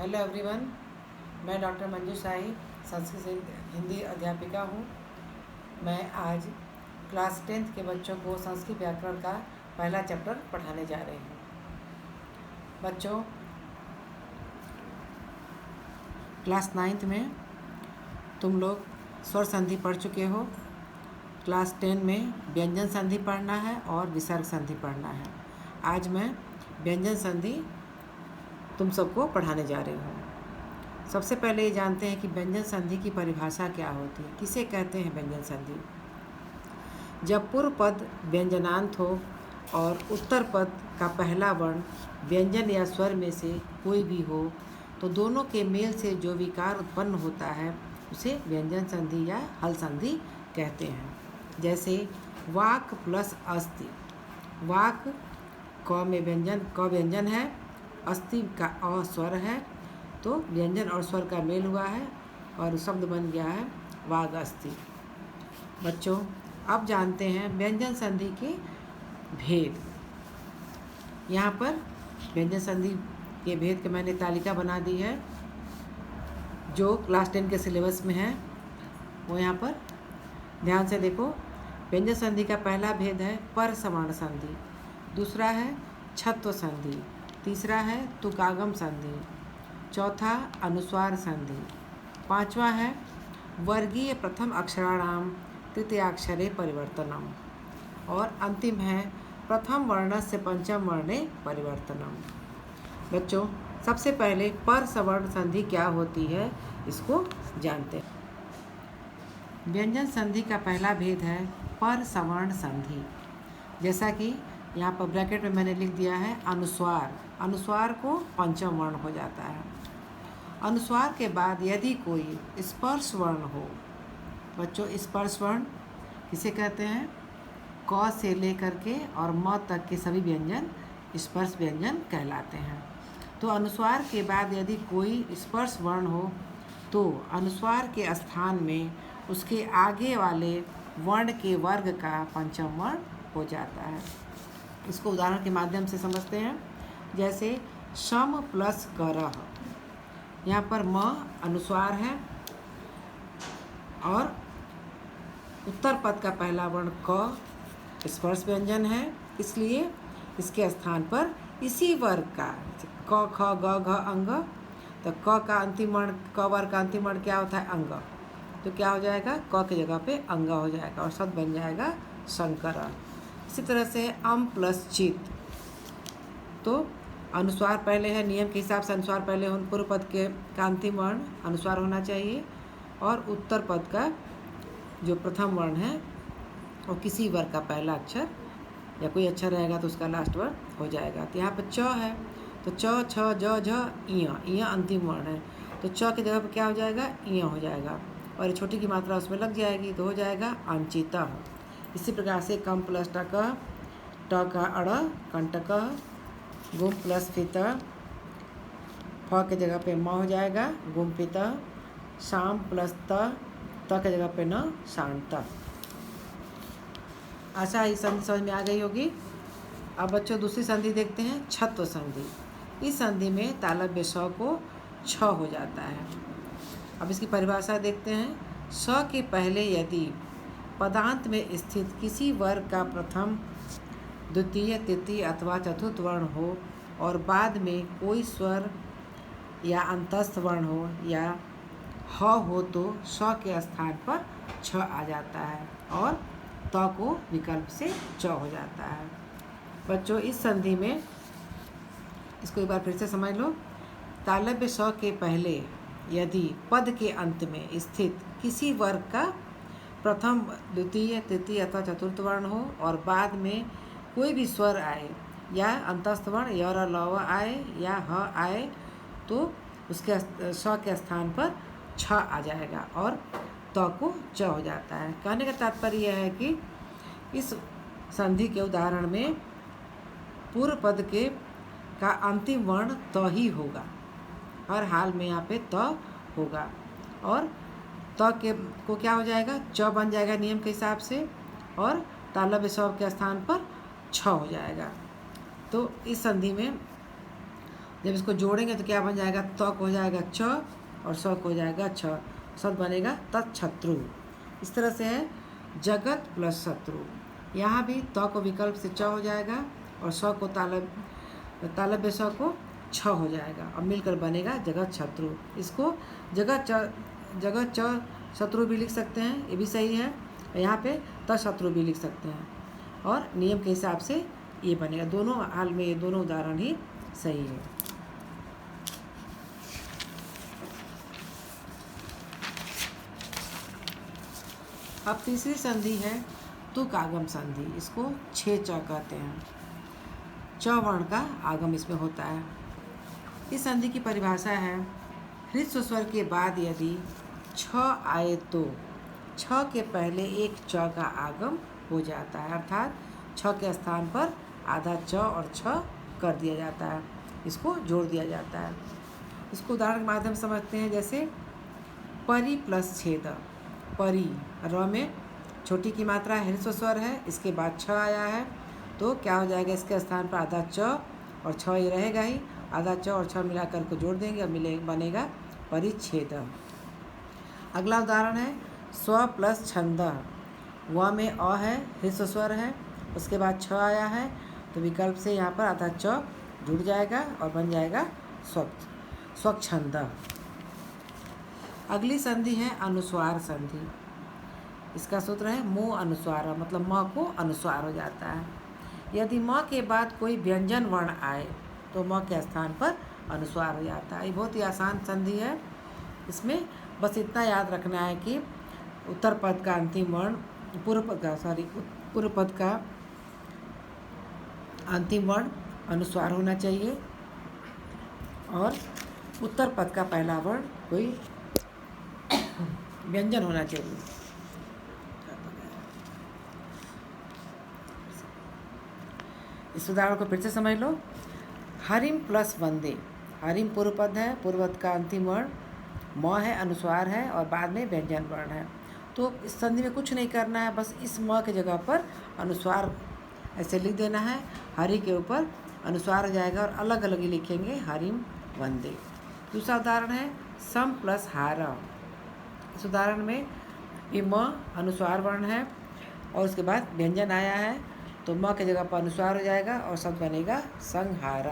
Hello everyone, मैं doctor Manju शाही संस्कृत हिंदी अध्यापिका हूँ। मैं आज क्लास 10th के बच्चों को संस्कृत व्याकरण का पहला चैप्टर पढ़ाने जा रही हूँ। बच्चों, क्लास 9th में तुम लोग स्वर संधि पढ़ चुके हो। क्लास 10 में व्यंजन संधि पढ़ना है और विसर्ग संधि पढ़ना है। आज मैं व्यंजन संधि तुम सबको पढ़ाने जा रही हूँ। सबसे पहले ये जानते हैं कि व्यंजन संधि की परिभाषा क्या होती है, किसे कहते हैं व्यंजन संधि। जब पूर्व पद व्यंजनांत हो और उत्तर पद का पहला वर्ण व्यंजन या स्वर में से कोई भी हो तो दोनों के मेल से जो विकार उत्पन्न होता है उसे व्यंजन संधि या हल संधि कहते हैं। जैसे वाक प्लस अस्ति। वाक क में व्यंजन क व्यंजन है, अस्ति का अ स्वर है, तो व्यंजन और स्वर का मेल हुआ है और शब्द बन गया है वाग अस्ति। बच्चों, अब जानते हैं व्यंजन संधि के भेद। यहाँ पर व्यंजन संधि के भेद के मैंने तालिका बना दी है जो क्लास 10 के सिलेबस में है, वो यहाँ पर ध्यान से देखो। व्यंजन संधि का पहला भेद है पर सवर्ण संधि, दूसरा है छत्व संधि, तीसरा है तुकागम संधि, चौथा अनुस्वार संधि, पांचवा है वर्गीय प्रथम अक्षराणाम तृतीयाक्षरे परिवर्तनम और अंतिम है प्रथम वर्णस्य पंचम वर्णे परिवर्तनम। बच्चों, सबसे पहले पर सवर्ण संधि क्या होती है इसको जानते हैं। व्यंजन संधि का पहला भेद है पर सवर्ण संधि। जैसा कि यहाँ पर ब्रैकेट में मैंने लिख दिया है अनुस्वार। अनुस्वार को पंचम वर्ण हो जाता है। अनुस्वार के बाद यदि कोई स्पर्श वर्ण हो, बच्चों स्पर्श वर्ण किसे कहते हैं? क से लेकर के और म तक के सभी व्यंजन स्पर्श व्यंजन कहलाते हैं। तो अनुस्वार के बाद यदि कोई स्पर्श वर्ण हो तो अनुस्वार के स्थान में उसके आगे वाले वर्ण के वर्ग का पंचम वर्ण हो जाता है। इसको उदाहरण के माध्यम से समझते हैं। जैसे शम प्लस करह, यहाँ पर म अनुस्वार है और उत्तर पद का पहला वर्ण क स्पर्श व्यंजन है, इसलिए इसके स्थान पर इसी वर्ग का क ख ग घ अंग, तो क का अंतिम वर्ण, क वर्ग का अंतिम वर्ण क्या होता है? अंग। तो क्या हो जाएगा? क की जगह पे अंग हो जाएगा और शब्द बन जाएगा शंकर। इसी तरह से अम प्लस चित, तो अनुस्वार पहले है, नियम के हिसाब से अनुस्वार पहले हो, पूर्व पद के का अंतिम वर्ण अनुस्वार होना चाहिए और उत्तर पद का जो प्रथम वर्ण है वो किसी वर्ग का पहला अक्षर या कोई अक्षर रहेगा तो उसका लास्ट वर्ण हो जाएगा। तो यहाँ पर च है तो च छ ज झ इया अंतिम वर्ण है, तो च की जगह पर क्या हो जाएगा? इया हो जाएगा और छोटी की मात्रा उसमें लग जाएगी तो हो जाएगा अंचिता। इसी प्रकार से कम प्लस टक, ट का अड़ कंटक, गुम प्लस फित, फ के जगह पे म हो जाएगा गुम्पित, शाम प्लस त की जगह पे न शांत। आशा ये संधि समझ में आ गई होगी। अब बच्चों दूसरी संधि देखते हैं, छत्व संधि। इस संधि में तालव्य स को छ हो जाता है। अब इसकी परिभाषा देखते हैं। स के पहले यदि पदांत में स्थित किसी वर्ग का प्रथम, द्वितीय, तृतीय अथवा चतुर्थ वर्ण हो और बाद में कोई स्वर या अंतस्थ वर्ण हो या ह हो तो स के स्थान पर छ आ जाता है और त को विकल्प से च हो जाता है। बच्चों, इस संधि में इसको एक बार फिर से समझ लो। तालव्य स के पहले यदि पद के अंत में स्थित किसी वर्ग का प्रथम, द्वितीय, तृतीय अथवा चतुर्थ वर्ण हो और बाद में कोई भी स्वर आए या अंतस्थ वर्ण य र ल व आए या ह आए तो उसके स के स्थान पर छ आ जाएगा और त को च हो जाता है। कहने का तात्पर्य यह है कि इस संधि के उदाहरण में पूर्व पद के का अंतिम वर्ण त ही होगा, हर हाल में यहाँ पे त होगा और त के को क्या हो जाएगा? च बन जाएगा नियम के हिसाब से और तालव्य स के स्थान पर छ हो जाएगा। तो इस संधि में जब इसको जोड़ेंगे तो क्या बन जाएगा, त्वक हो जाएगा च और शक हो जाएगा छ, शब्द बनेगा तत्शत्रु। इस तरह से है जगत प्लस शत्रु। यहाँ भी त को विकल्प से च हो जाएगा और स को तालव्य स को छ हो जाएगा और मिलकर बनेगा जगत शत्रु। इसको जगत च शत्रु भी लिख सकते हैं, ये भी सही है। यहाँ पे तशत्रु भी लिख सकते हैं और नियम के हिसाब से ये बनेगा। दोनों हाल में ये दोनों उदाहरण ही सही है। अब तीसरी संधि है तुक आगम संधि। इसको छे च कहते हैं। च वर्ण का आगम इसमें होता है। इस संधि की परिभाषा है ह्रस्व स्वर के बाद यदि छ आए तो छ के पहले एक च का आगम हो जाता है, अर्थात छ के स्थान पर आधा च और छ कर दिया जाता है, इसको जोड़ दिया जाता है। इसको उदाहरण के माध्यम से समझते हैं। जैसे परि प्लस छेद। परि र में छोटी की मात्रा ह्रस्व स्वर है, इसके बाद छ आया है तो क्या हो जाएगा, इसके स्थान पर आधा च और छ ये रहेगा ही, आधा च और छ मिलाकर को जोड़ देंगे और बनेगा परिच्छेद। अगला उदाहरण है स्व प्लस छंद। व में अ है, ह्रस्व स्वर है, उसके बाद छ आया है तो विकल्प से यहाँ पर आधा च जुड़ जाएगा और बन जाएगा स्वच्छंद। अगली संधि है अनुस्वार संधि। इसका सूत्र है मुँह अनुस्वार, मतलब म को अनुस्वार हो जाता है। यदि म के बाद कोई व्यंजन वर्ण आए तो म के स्थान पर अनुस्वार हो जाता है। ये बहुत ही आसान संधि है। इसमें बस इतना याद रखना है कि उत्तर पद का अंतिम वर्ण पूर्व पद का अंतिम वर्ण अनुस्वार होना चाहिए और उत्तर पद का पहला वर्ण कोई व्यंजन होना चाहिए। इस उदाहरण को फिर से समझ लो। हरिम प्लस वंदे। हरिम पूर्व पद है, पूर्व पद का अंतिम वर्ण म है, अनुस्वार है और बाद में व्यंजन वर्ण है। तो इस संधि में कुछ नहीं करना है, बस इस म के जगह पर अनुस्वार ऐसे लिख देना है। हरि के ऊपर अनुस्वार हो जाएगा और अलग अलग ही लिखेंगे हरिम वंदे। दूसरा उदाहरण है सम प्लस हार। इस उदाहरण में ये म अनुस्वार वर्ण है और उसके बाद व्यंजन आया है तो म के जगह पर अनुस्वार हो जाएगा और शब्द बनेगा संहार।